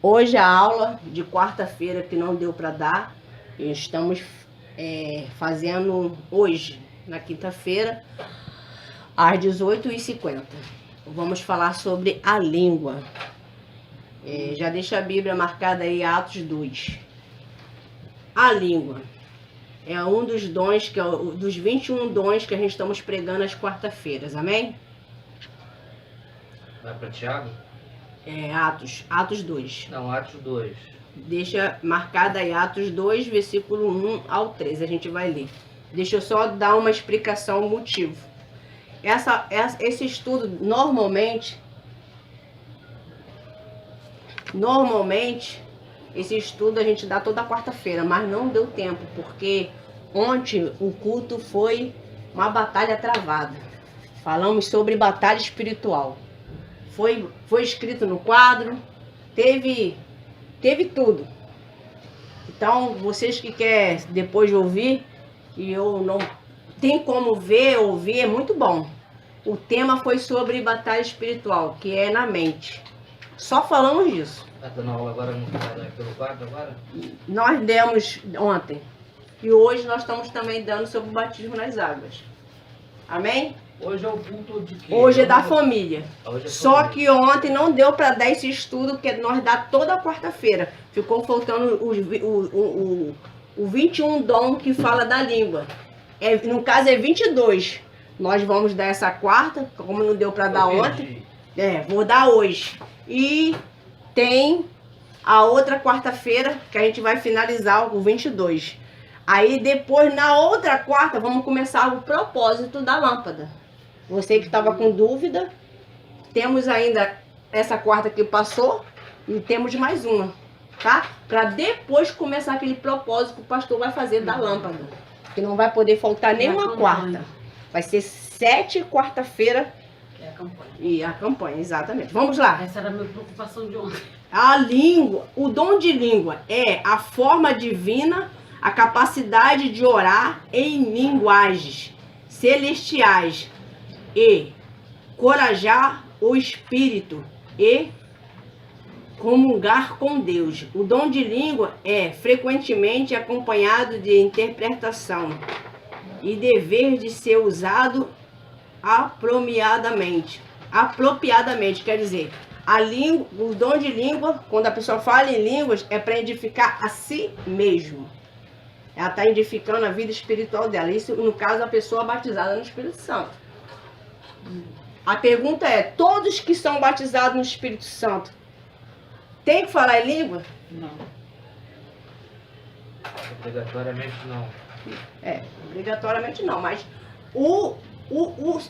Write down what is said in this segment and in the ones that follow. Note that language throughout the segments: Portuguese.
Hoje a aula de quarta-feira que não deu para dar, estamos fazendo hoje, na quinta-feira, às 18h50. Vamos falar sobre a língua. Já deixa a Bíblia marcada aí, Atos 2. A língua é um dos dons, dos 21 dons que a gente estamos pregando às quarta-feiras, amém? Vai para Tiago? Atos 2. Não, Atos 2. Deixa marcada aí Atos 2, versículo 1 ao 3. A gente vai ler. Deixa eu só dar uma explicação, um motivo. Esse estudo, normalmente, esse estudo a gente dá toda quarta-feira, mas não deu tempo, porque ontem o culto foi uma batalha travada. Falamos sobre batalha espiritual. Foi escrito no quadro, teve tudo. Então, vocês que querem depois ouvir, e eu não tem como ouvir, é muito bom. O tema foi sobre batalha espiritual, que é na mente. Só falamos disso. Tá dando aula agora pelo quadro agora? Nós demos ontem. E hoje nós estamos também dando sobre o batismo nas águas. Amém? Hoje é o culto de quê? Hoje é da família. Hoje é Só família. que ontem não deu para dar esse estudo, que nós dá toda quarta-feira. Ficou faltando o 21 dom que fala da língua. No caso é 22. Nós vamos dar essa quarta, como não deu para dar ontem. Vou dar hoje. E tem a outra quarta-feira que a gente vai finalizar o 22. Aí depois, na outra quarta, vamos começar o propósito da lâmpada. Você que estava com dúvida, temos ainda essa quarta que passou e temos mais uma, tá? Para depois começar aquele propósito que o pastor vai fazer da lâmpada. Que não vai poder faltar nenhuma quarta. Vai ser 7 quarta-feira. É a campanha. E a campanha, exatamente. Vamos lá. Essa era a minha preocupação de ontem. A língua, o dom de língua é a forma divina, a capacidade de orar em linguagens celestiais e corajar o espírito e comungar com Deus. O dom de língua é frequentemente acompanhado de interpretação e dever de ser usado apropriadamente, quer dizer, o dom de língua, quando a pessoa fala em línguas, é para edificar a si mesmo. Ela está edificando a vida espiritual dela. Isso, no caso, a pessoa batizada no Espírito Santo. A pergunta é, todos que são batizados no Espírito Santo, tem que falar em língua? Não. Obrigatoriamente não. Obrigatoriamente não, mas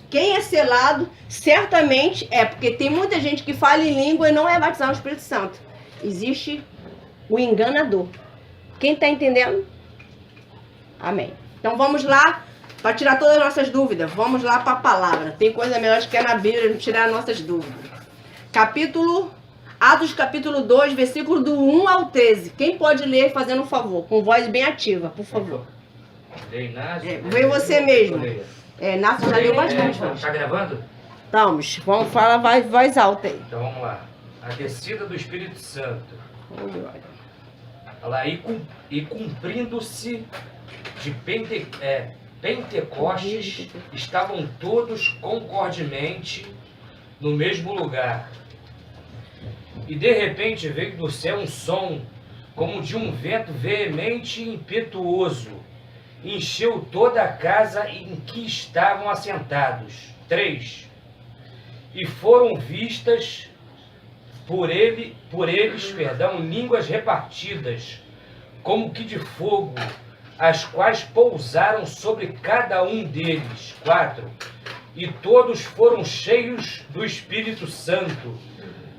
quem é selado, certamente porque tem muita gente que fala em língua e não é batizado no Espírito Santo. Existe o enganador. Quem está entendendo? Amém. Então vamos lá, para tirar todas as nossas dúvidas. Vamos lá para a palavra. Tem coisa melhor que é na Bíblia, tirar as nossas dúvidas. Atos capítulo 2, versículo do 1 ao 13. Quem pode ler fazendo um favor? Com voz bem ativa, por favor. Vem você mesmo. Inácio já leu bastante. Tá gravando? Vamos falar voz alta aí. Então vamos lá. A descida do Espírito Santo. Olha lá, e cumprindo-se de Pentecostes, estavam todos concordemente no mesmo lugar. E de repente veio do céu um som, como de um vento veemente e impetuoso. Encheu toda a casa em que estavam assentados. 3. E foram vistas por eles, línguas repartidas, como que de fogo, as quais pousaram sobre cada um deles. 4. E todos foram cheios do Espírito Santo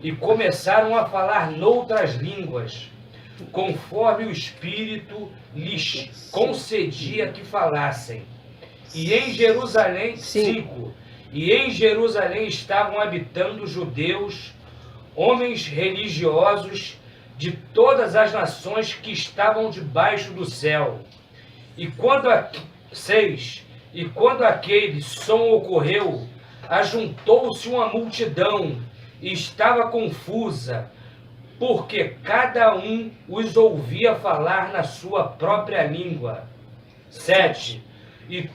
e começaram a falar noutras línguas, conforme o Espírito lhes concedia que falassem. E em Jerusalém, 5. E em Jerusalém estavam habitando judeus, homens religiosos de todas as nações que estavam debaixo do céu. E quando 6. E quando aquele som ocorreu, ajuntou-se uma multidão e estava confusa, porque cada um os ouvia falar na sua própria língua. 7. E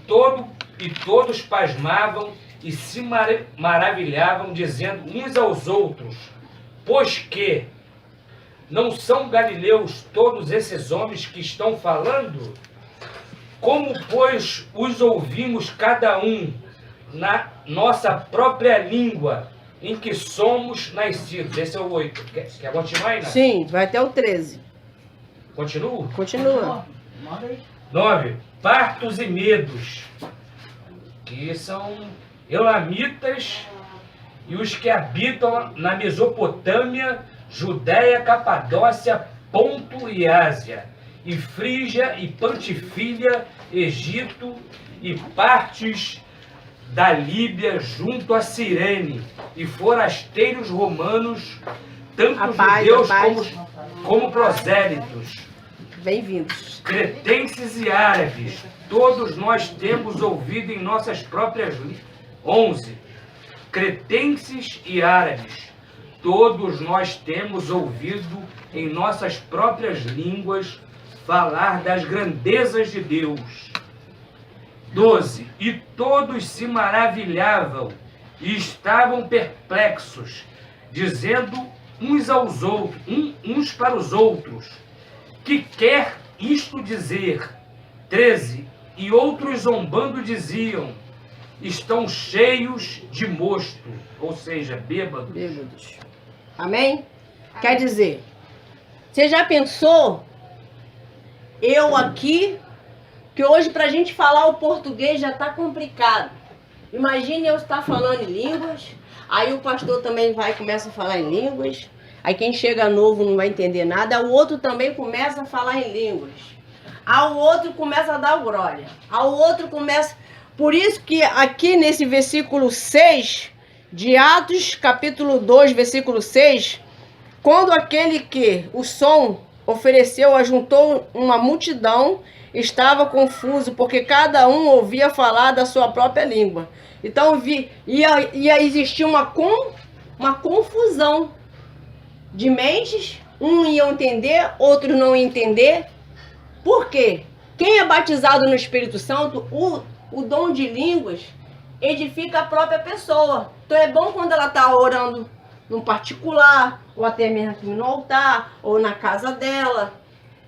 todos pasmavam e se maravilhavam, dizendo uns aos outros: pois que não são galileus todos esses homens que estão falando? Como, pois, os ouvimos cada um na nossa própria língua em que somos nascidos? Esse é o 8. Quer continuar aí, né? Sim, vai até o 13. Continuo? Continua. 9. Partos e medos, que são elamitas e os que habitam na Mesopotâmia, Judéia, Capadócia, Ponto e Ásia, e Frígia e Pantifília, Egito e partes da Líbia junto a Cirene, e forasteiros romanos, tanto judeus como prosélitos, Bem-vindos. cretenses e árabes, todos nós temos ouvido em nossas próprias línguas. 11. Cretenses e árabes, todos nós temos ouvido em nossas próprias línguas falar das grandezas de Deus. 12. E todos se maravilhavam e estavam perplexos, dizendo uns aos outros, uns para os outros: que quer isto dizer? 13. E outros zombando diziam: estão cheios de mosto, ou seja, bêbados. Bêbados. Amém? Quer dizer, você já pensou, eu aqui, que hoje pra gente falar o português já tá complicado. Imagine eu estar falando em línguas, aí o pastor também vai e começa a falar em línguas, aí quem chega novo não vai entender nada, o outro também começa a falar em línguas, ao outro começa a dar glória, ao outro começa... Por isso que aqui nesse versículo 6, de Atos, capítulo 2, versículo 6, quando aquele que o som ofereceu ajuntou uma multidão, estava confuso, porque cada um ouvia falar da sua própria língua. Então ia existir uma confusão de mentes, um ia entender, outros não iam entender. Por quê? Quem é batizado no Espírito Santo, o dom de línguas edifica a própria pessoa. Então é bom quando ela está orando num particular, ou até mesmo aqui no altar, ou na casa dela.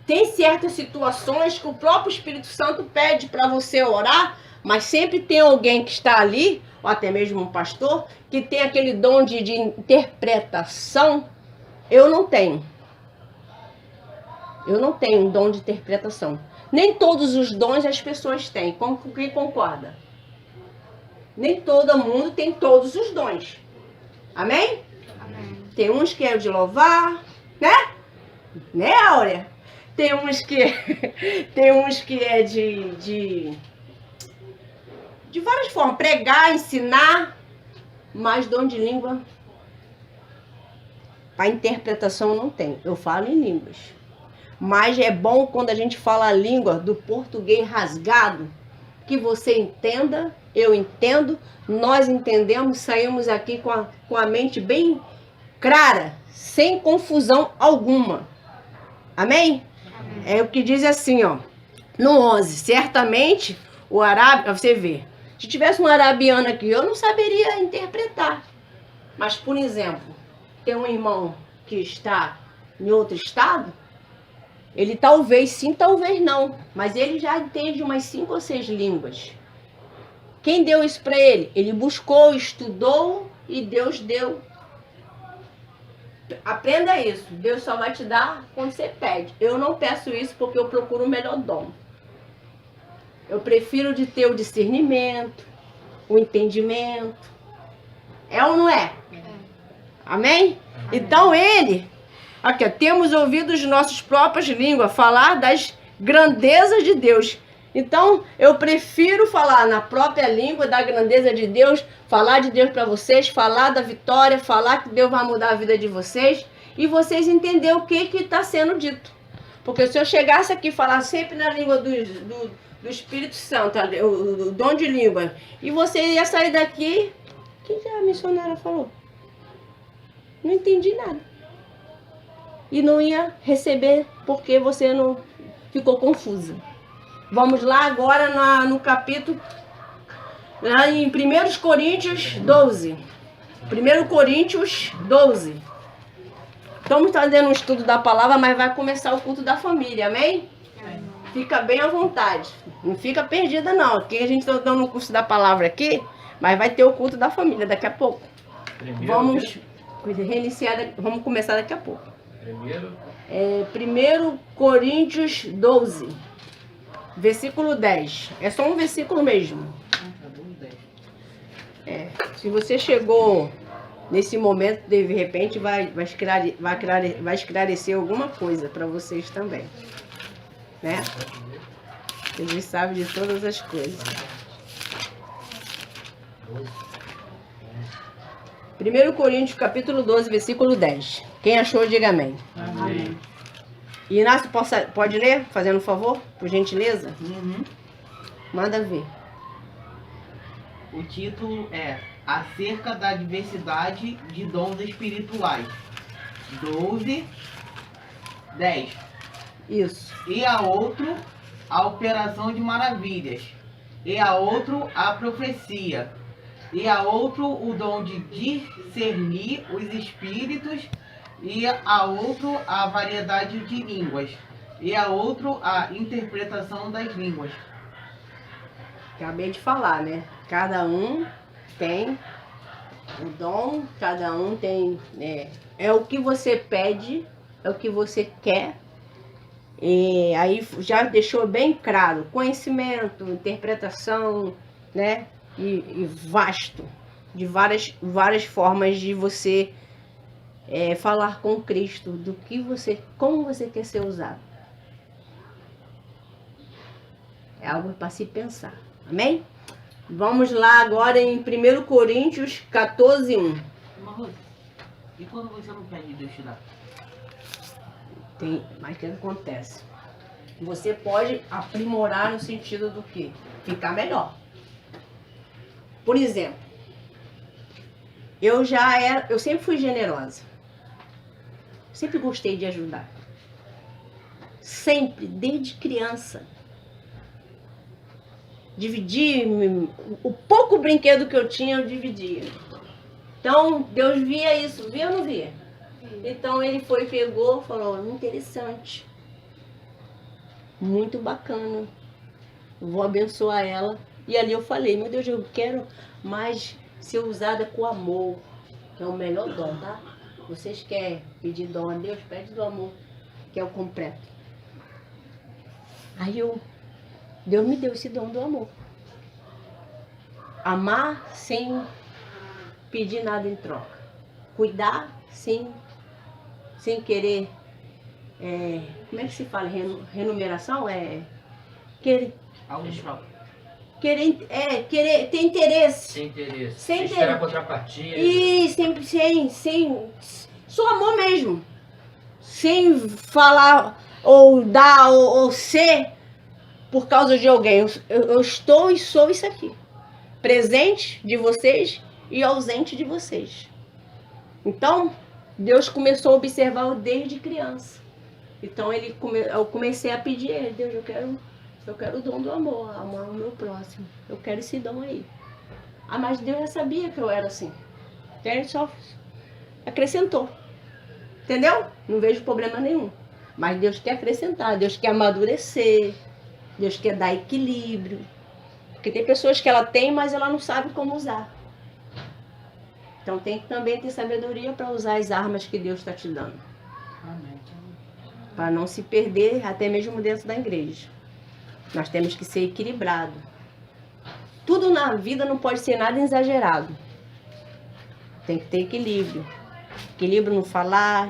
Tem certas situações que o próprio Espírito Santo pede para você orar, mas sempre tem alguém que está ali, ou até mesmo um pastor, que tem aquele dom de interpretação. Eu não tenho. Eu não tenho dom de interpretação. Nem todos os dons as pessoas têm. Com quem concorda? Nem todo mundo tem todos os dons. Amém? Amém. Tem uns que é o de louvar, né? Né, Áurea? Tem uns que é de várias formas. Pregar, ensinar. Mas dom de língua, a interpretação eu não tenho. Eu falo em línguas. Mas é bom quando a gente fala a língua do português rasgado, que você entenda, eu entendo, nós entendemos, saímos aqui com a mente bem clara, sem confusão alguma. Amém? Amém. É o que diz assim, ó, no 11, certamente o arábio, você vê, se tivesse um arabiano aqui, eu não saberia interpretar. Mas, por exemplo, tem um irmão que está em outro estado, ele talvez sim, talvez não, mas ele já entende umas 5 ou 6 línguas. Quem deu isso para ele? Ele buscou, estudou e Deus deu. Aprenda isso. Deus só vai te dar quando você pede. Eu não peço isso porque eu procuro o melhor dom. Eu prefiro de ter o discernimento, o entendimento. É ou não é? Amém? Então ele... Aqui, ó, temos ouvido os nossos próprias línguas falar das grandezas de Deus. Então, eu prefiro falar na própria língua da grandeza de Deus, falar de Deus para vocês, falar da vitória, falar que Deus vai mudar a vida de vocês e vocês entenderem o que está sendo dito. Porque se eu chegasse aqui e falasse sempre na língua do Espírito Santo, o dom de língua, e você ia sair daqui, o que a missionária falou? Não entendi nada. e não ia receber porque você não ficou confusa. Vamos lá agora no capítulo, lá em 1 Coríntios 12. 1 Coríntios 12. Estamos fazendo um estudo da palavra, mas vai começar o culto da família, amém? Fica bem à vontade. Não fica perdida, não. Aqui a gente está dando o curso da palavra aqui, mas vai ter o culto da família daqui a pouco. Vamos reiniciar, vamos começar daqui a pouco. 1 Coríntios 12, versículo 10. É só um versículo mesmo. Se você chegou nesse momento, de repente vai esclarecer alguma coisa para vocês também. Né? Jesus sabe de todas as coisas. 1 Coríntios capítulo 12, versículo 10. Quem achou, diga amém. Amém. Inácio, pode ler, fazendo um favor, por gentileza? Uhum. Manda ver. O título é Acerca da diversidade de dons espirituais. 12, 10. Isso. E a outro, a operação de maravilhas. E a outro, a profecia. E a outro, o dom de discernir os espíritos. E a outro, a variedade de línguas. E a outro, a interpretação das línguas. Acabei de falar, né? Cada um tem o dom, cada um tem... É o que você pede, é o que você quer. E aí já deixou bem claro, conhecimento, interpretação, né? E vasto, de várias formas de você falar com Cristo, como você quer ser usado. É algo para se pensar, amém? Vamos lá agora em 1 Coríntios 14, 1. Marroso, e quando você não pede Deus te dar? Mas o que acontece? Você pode aprimorar no sentido do quê? Ficar melhor. Por exemplo, eu sempre fui generosa. Sempre gostei de ajudar. Sempre, desde criança. Dividir o pouco brinquedo que eu tinha, eu dividia. Então, Deus via isso, via ou não via? Então ele pegou, falou, interessante, muito bacana, vou abençoar ela. E ali eu falei, meu Deus, eu quero mais ser usada com amor, que é o melhor dom, tá? Vocês querem pedir dom a Deus, pede do amor, que é o completo. Aí Deus me deu esse dom do amor. Amar sem pedir nada em troca. Cuidar sem querer, como é que se fala? Remuneração? Querer ter interesse. Sem interesse. Sem esperar contrapartida. E sempre só amor mesmo. Sem falar, ou dar, ou ser por causa de alguém. Eu estou e sou isso aqui. Presente de vocês e ausente de vocês. Então, Deus começou a observar desde criança. Então eu comecei a pedir a ele, Deus, eu quero o dom do amor, amar o meu próximo. Eu quero esse dom aí. Mas Deus já sabia que eu era assim. Então ele só acrescentou. Entendeu? Não vejo problema nenhum. Mas Deus quer acrescentar, Deus quer amadurecer, Deus quer dar equilíbrio. Porque tem pessoas que ela tem, mas ela não sabe como usar. Então tem que também ter sabedoria para usar as armas que Deus está te dando. Amém. Para não se perder até mesmo dentro da igreja. Nós temos que ser equilibrado. Tudo na vida não pode ser nada exagerado. Tem que ter equilíbrio. Equilíbrio no falar,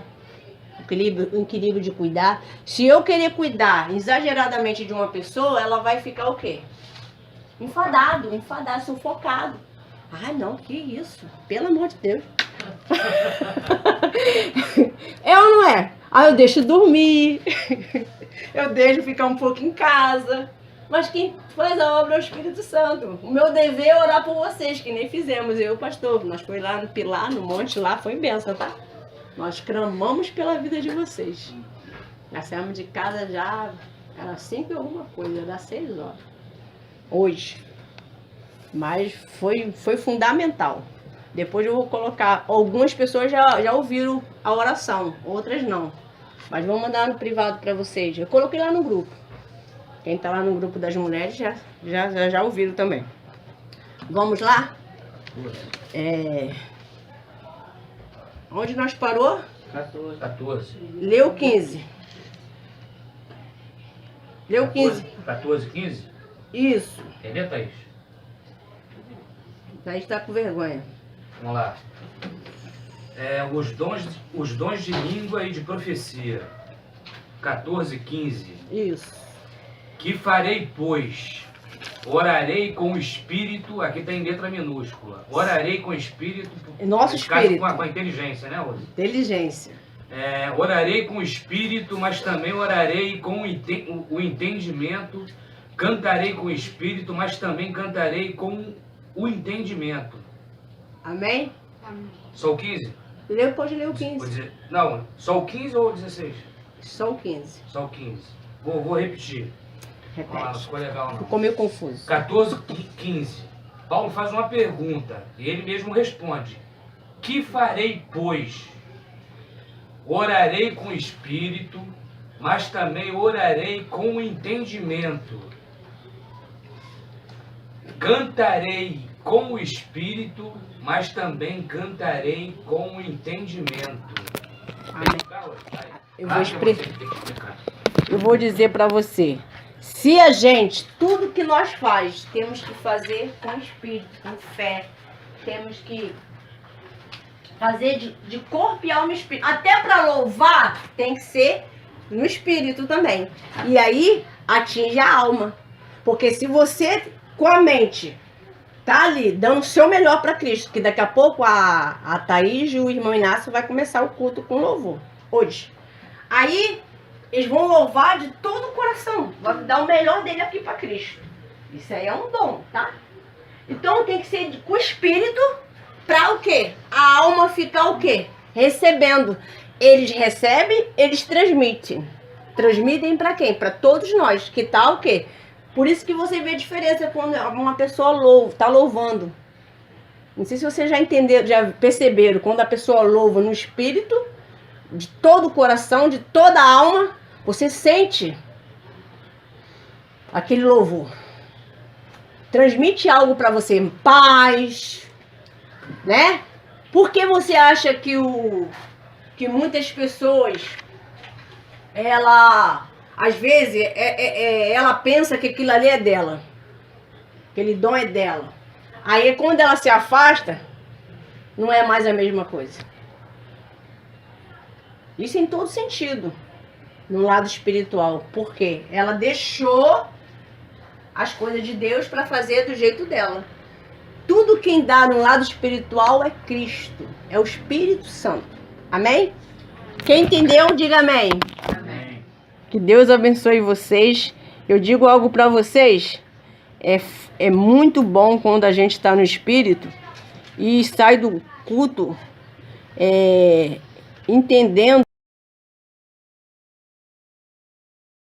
equilíbrio de cuidar. Se eu querer cuidar exageradamente de uma pessoa, ela vai ficar o quê? Enfadado, sufocado. Ah, não, que isso? Pelo amor de Deus. É ou não é? Eu deixo dormir. Eu deixo ficar um pouco em casa. Mas quem faz a obra é o Espírito Santo. O meu dever é orar por vocês, que nem fizemos. Eu e o pastor, nós foi lá no Pilar, no monte lá, foi bênção, tá? Nós clamamos pela vida de vocês. Nós saímos de casa já, era 5 e alguma coisa, era 6 horas. Hoje. Mas foi fundamental. Depois eu vou colocar, algumas pessoas já ouviram a oração, outras não. Mas vou mandar no privado para vocês. Eu coloquei lá no grupo. Quem está lá no grupo das mulheres já ouviram também. Vamos lá? Onde nós parou? 14. Leu 15. Leu 15. 14, 15? Isso. Entendeu, Thaís? Aí está com vergonha. Vamos lá. Os dons de língua e de profecia. 14, 15. Isso. Que farei, pois? Orarei com o espírito, aqui está em letra minúscula. Orarei com o espírito. Nosso nesse caso, espírito. com a inteligência, né, Rose? Inteligência. Orarei com o espírito, mas também orarei com o entendimento. Cantarei com o espírito, mas também cantarei com o entendimento. Amém? Só o 15? Depois leu Vou 15. dizer, não, só o 15 ou o 16? Só o 15. Só o 15. Vou repetir. Vamos lá, não Repete. ficou legal não. Ficou meio confuso. 14, 15. Paulo faz uma pergunta e ele mesmo responde. Que farei, pois? Orarei com o espírito, mas também orarei com o entendimento. Cantarei com o espírito, mas também cantarei com o entendimento. Amém. Eu vou dizer para você. Se a gente, tudo que nós faz, temos que fazer com espírito, com fé. Temos que fazer de corpo e alma e espírito. Até para louvar, tem que ser no espírito também. E aí, atinge a alma. Porque se você, com a mente, tá ali, dando o seu melhor para Cristo, que daqui a pouco a Thaís e o irmão Inácio vai começar o culto com louvor, hoje. Aí, eles vão louvar de todo o coração, vai dar o melhor dele aqui para Cristo. Isso aí é um dom, tá? Então tem que ser com o espírito, para o quê? A alma ficar o quê? Recebendo. Eles recebem, eles transmitem. Transmitem para quem? Para todos nós, que tá o quê? Por isso que você vê a diferença quando uma pessoa está louvando. Não sei se vocês já entenderam, já perceberam, quando a pessoa louva no espírito, de todo o coração, de toda a alma, você sente aquele louvor. Transmite algo para você, paz, né? Por que você acha que muitas pessoas, às vezes, ela pensa que aquilo ali é dela. Aquele dom é dela. Aí, quando ela se afasta, não é mais a mesma coisa. Isso em todo sentido. No lado espiritual. Por quê? Ela deixou as coisas de Deus para fazer do jeito dela. Tudo quem dá no lado espiritual é Cristo. É o Espírito Santo. Amém? Quem entendeu, diga amém. Amém. Que Deus abençoe vocês. Eu digo algo para vocês. É muito bom quando a gente está no Espírito e sai do culto entendendo